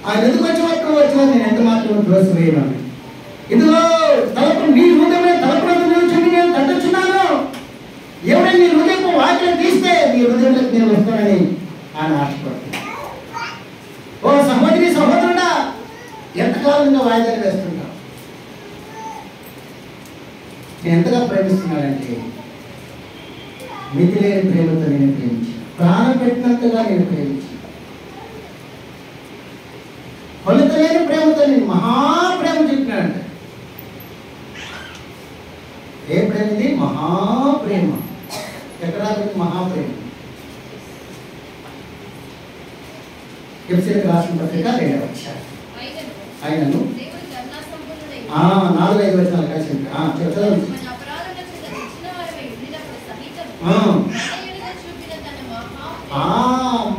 ఆయన ఎందుకు వచ్చిన నేను ఎంత మాత్రం ద్రోసవేయమని, ఇదిగో తలపు నీ హృదయమే తలపునందు నిలుచుని నేను తట్టుచున్నాను. ఎవరైనా నీ హృదయపు వాక్యం తీస్తే నీ హృదయంలోకి నేను వస్తానని ఆయన ఆశపడుతున్నాను. ఓ సహోదరి సహోదరుడా, ఎంతకాలంగా వాయిదాలు వేస్తుంటావు? నేను ఎంతగా ప్రేమిస్తున్నానంటే మితి లేని ప్రేమతో నేను ప్రేమించాను. ప్రాణం పెట్టినంతగా నేను ప్రేమించాను. కొలత లేని ప్రేమతో నేను మహాప్రేమ చూపినానంట. ఏ ప్రేమ ఇది? మహాప్రేమ. ఎక్కడ మహాప్రేమ? ఎఫెసీయులకు రాసిన పత్రిక 2వ అధ్యాయం. ఆయనను 4-5 వచనాలు కలిసి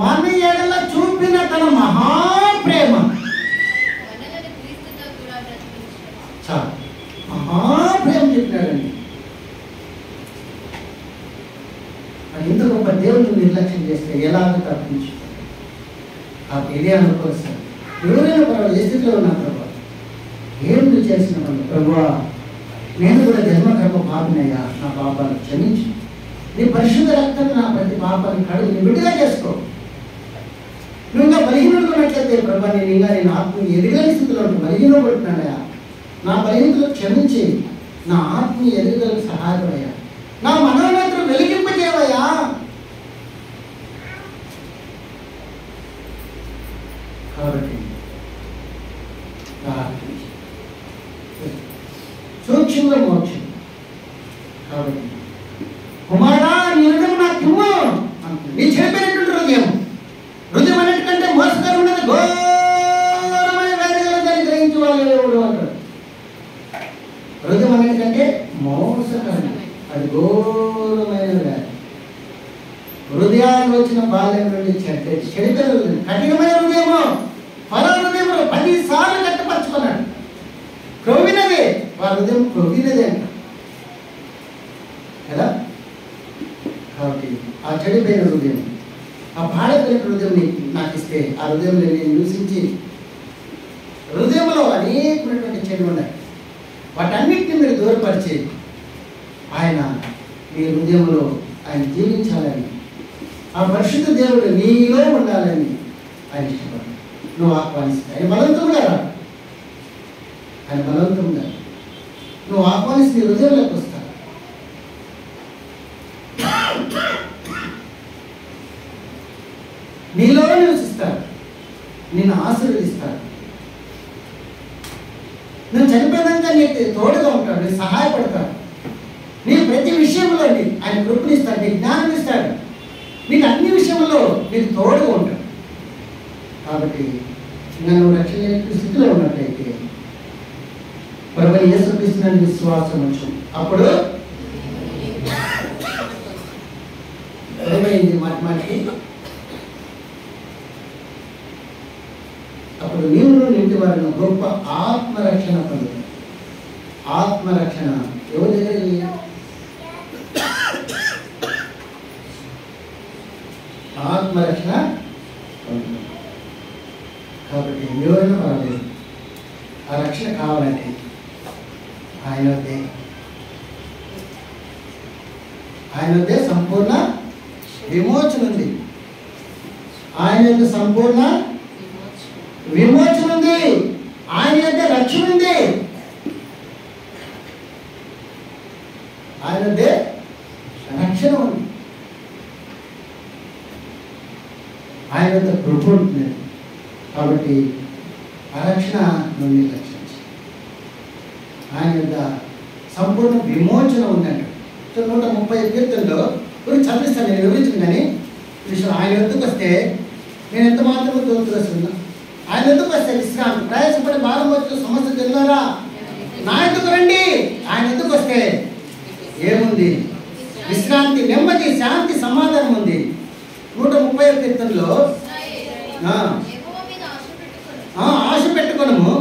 మన ఎడల చూపిన తన మహాప్రేమ. మహాప్రేమ చెప్పినాడండి. ఇంత గొప్ప దేవుడిని నిర్లక్ష్యం చేస్తే ఎలాగ తప్పించు? కాబట్టి ఇదే అనుకోవచ్చు. ఎవరైనా పర్వాలేదు, ఏ స్థితిలో ఉన్నా ప్రభా, ఏం నువ్వు చేసిన వాళ్ళు ప్రభువా, నేను కూడా జన్మకర్మ పాపినయ్యా, నా పాపాలను క్షమించు. నీ పరిశుద్ధ రక్తం నా ప్రతి పాపాన్ని కడుగు, నీ బిడ్డగా చేసుకో. నువ్వు ఇంకా బలహీనుడుకున్నట్లయితే ప్రభా, నేను ఆత్మీయ ఎదుగని స్థితిలో బలహీన పడుతున్నాడయా, నా బలహీనతలు క్షమించి నా ఆత్మీయ ఎదుగుదలకు సహాయపడయా, నా మనోనేత్రం వెలిగింపజేవయ్యా. కాబట్టి సూక్ష్మంగా మోక్షం. కాబట్టి కుమారా, నీ హృదయం నాకు ఇవ్వు. నీ చెప్పినటువంటి హృదయం అన్నిటికంటే మోసకరమైనది, ఘోరమైన వేదనలు దాన్ని గ్రహించే వాళ్ళు ఎవడు అంటారు. హృదయం అన్నిటికంటే మోసకరమైనది, అది ఘోరమైన వ్యాధి. హృదయాలు వచ్చిన బాల్యం నుండి చెడిపోయిన హృదయం, కఠినమైన హృదయము, ఫలా హృదయము 10 సార్లు కట్టపరుచుకున్నాడు. క్రొవ్వినదే, వారి హృదయం క్రొవ్వినదే అంట కదా. కాబట్టి ఆ చెడిపోయిన హృదయం, ఆ పాడైపోయిన హృదయం నాకు ఇస్తే, ఆ హృదయంలో నేను నివసించి, హృదయంలో అనేకమైనటువంటి చెడు ఉన్నాయి, వాటన్నిటిని మీరు దూరపరిచి ఆయన మీ హృదయంలో ఆయన జీవించాలని, ఆ పరిశుద్ధ దేవుడు నీలో ఉండాలని ఆయన ఇష్టపడు. నువ్వు ఆహ్వానిస్తే ఆయన బలవంతంగా రాడు. ఆయన బలవంతంగా నువ్వు ఆహ్వానిస్తే నీ హృదయంలోకి వస్తాడు. నీలో నివసిస్తాడు, నిన్ను ఆశీర్వదిస్తాడు. నువ్వు చనిపోయినాక నీకు తోడుగా ఉంటాడు, నీకు సహాయపడతాడు. నీ ప్రతి విషయంలో ఆయన కృపనిస్తాడు, నీకు జ్ఞానం ఇస్తాడు, నీకు అన్ని విషయంలో నీకు తోడుగా ఉంటాడు. కాబట్టి నువ్వు రక్షణ స్థితిలో ఉన్నట్లయితే ప్రభువు యేసుక్రీస్తుని విశ్వాసం వచ్చు. అప్పుడు ఏమైంది? మాటిమాటికి అప్పుడు నీవును నింటి వారిని గొప్ప ఆత్మరక్షణ పొందుతారు. ఆత్మరక్షణ ఎవరి దగ్గర? ఆత్మరక్షణ పొందుతారు. కాబట్టి ఎవరైనా పర్వాలేదు, ఆ రక్షణ కావాలంటే ఆయన వద్దే సంపూర్ణ విమోచన ఉంది. ఆయన యొక్క సంపూర్ణ విమోచన ఉంది, ఆయన యొక్క రక్షణ ఉంది, ఆయన వద్దే రక్షణ ఉంది, ఆయన యొక్క కృప ఉంటుంది. కాబట్టి ఆ రక్షణ నుండి రక్షించి ఆయన యొక్క సంపూర్ణ విమోచన ఉందండి. సో 130 కీర్తనలో గురించి చదివిస్తాను, నేను వివరించను. కానీ విషయం ఆయన ఎందుకు వస్తే నేను ఎంత మాత్రమే తోలుతున్నా, ఆయన ఎందుకు వస్తే విశ్రాంతి, ప్రయాసపడి భారం వచ్చి సమస్య తెలియరా నా ఎందుకు రండి. ఆయన ఎందుకు వస్తే ఏముంది? విశ్రాంతి, నెమ్మది, శాంతి, సమాధానం ఉంది. 130 కీర్తనలో ఆశ పెట్టుకోనము,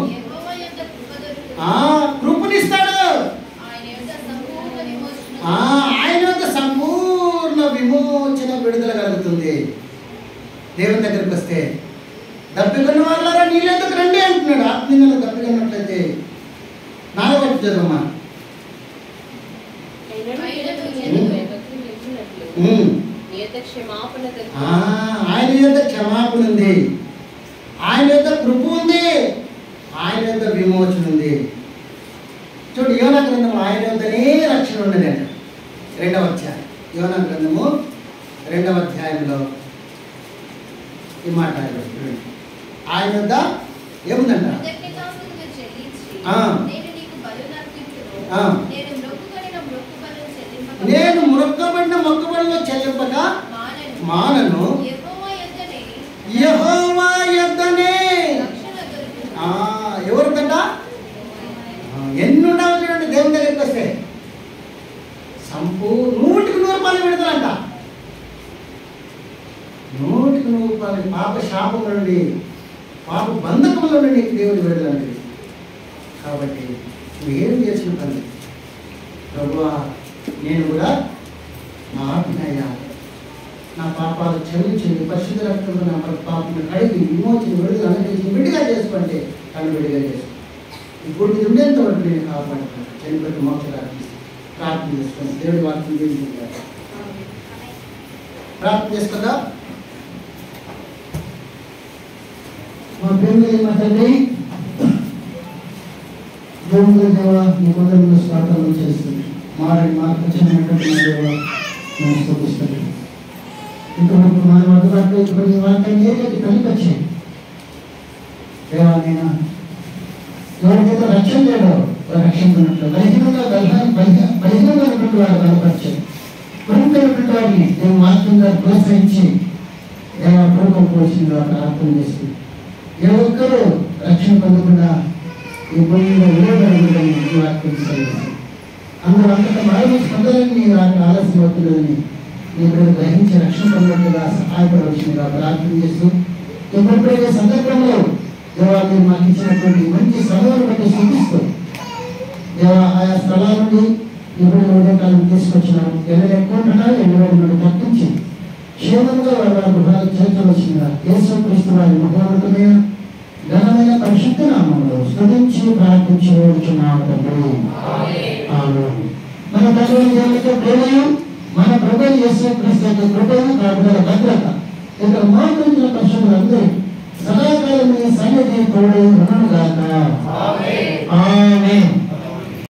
కృపనిస్తాడు. ఆయన యొక్క సంపూర్ణ విమోచన, విడుదల కలుగుతుంది. దేవుని దగ్గరికి వస్తే దప్పికొన్న వాళ్ళారా నీళ్ళెందుకు రండి అంటున్నాడు. ఆత్మీయంలో దప్పికొన్నట్లయితే నాగబట్టి చదవమ్మా. ఆయన యొక్క క్షమాపణ ఉంది, ఆయన యొక్క కృప ఉంది, ఆయన యొక్క విమోచన ఉంది. చూడు, యోనా గ్రంథము ఆయన యొక్కనే రక్షణ ఉన్నది అంట. 2వ అధ్యాయం, యోనా గ్రంథము 2వ అధ్యాయంలో ఈ మాట ఆయన యొద్ద ఏముందంట? నేను మొక్కబడిన మొక్కబడిలో చెల్లింపక మానను, యెహోవా యొద్దనే. ఎవరికంట? ఎన్ని ఉండవు చూడండి దేవుని దగ్గరికి వస్తే. 100% విడుదలంట. 100% పాప శాపం నుండి, పాప బంధకముల నుండి నీకు దేవుని విడుదలండి. కాబట్టి నువ్వు ఏం చేసిన పని, ప్రభువా నేను కూడా నా ఆజ్ఞయ్యా, నా పాపాలు క్షమించండి, పరిశుద్ధ రక్తంలో నా పాపను కడిగి విమోచన, విడుదల అనుగ్రహించి విడిగా చేసుకుంటే తను విడిగా చేసుకో. ఇప్పుడు ఇది ఉండేంత వరకు నేను కాపాడుతాను. చనిపోయిన మోక్షాన్ని ప్రార్థన చేసుకోండి. దేవుడి వాక్యం తీసుకుంటారు. ప్రార్థన చేసుకుందా? మా ప్రేమ మా తండ్రి, దేవుని దేవ నీ కొందరు స్వాగతం చేస్తుంది. మాకు వచ్చినటువంటి మా దేవ నేను స్థుతిస్తాను. ఇంతవరకు మన వద్దకు ఇప్పుడు నీ వాక్యాన్ని ఏదైతే కలిపొచ్చాయి దేవా, నేను ఎవరికైతే రక్షణ లేడో రక్షించినట్లు, బలహీనమైనటువంటి వాడు బలపరిచాడు, కొనుక్కైనటువంటి వాడిని నేను వాక్యంగా ప్రోత్సహించి దేవా ప్రభుత్వం పోషిందిగా ప్రార్థన చేస్తుంది. ఏ ఒక్కరూ రక్షణ పొందకుండా ఈ భూమిలో విలువబడదని ఈ వాక్యం కలిగిస్తుంది. అందరూ అంతటా మరణించి పొందాలని నీ ఆలస్యం అవుతున్నదని నీ బిడ్డలు గ్రహించి రక్షణ పొందినట్టుగా సహాయపడవలసిందిగా ప్రార్థన చేస్తూ, ఎప్పుడైతే సందర్భంలో దేవా మీరు మాకు ఇచ్చినటువంటి మంచి స్థలాలను బట్టి చూపిస్తూ దేవా ఆయా స్థలాల నుండి ఇప్పుడు ఉదయకాలం తీసుకొచ్చినారు. ఎవరు ఎక్కువ ఉంటున్నారు, ఎవరు నుండి తప్పించి క్షేమంగా వాళ్ళ గృహాలు చేర్చవలసిందిగా యేసుక్రీస్తు వారి మహోన్నతమైన ఘనమైన పరిశుద్ధ నామములో స్తుతించి ప్రార్థించుచున్నాము తండ్రి. ఆమేన్. మన తండ్రి దేవునితో ప్రేమయు మన ప్రభువు యేసుక్రీస్తు యొక్క కృపయు కాపుదల భద్రత ఇక్కడ మోకరించిన పరిశుద్ధులందరూ సదాకాలం ఈ సన్నిధి తోడై ఉండును గాక. ఆమేన్.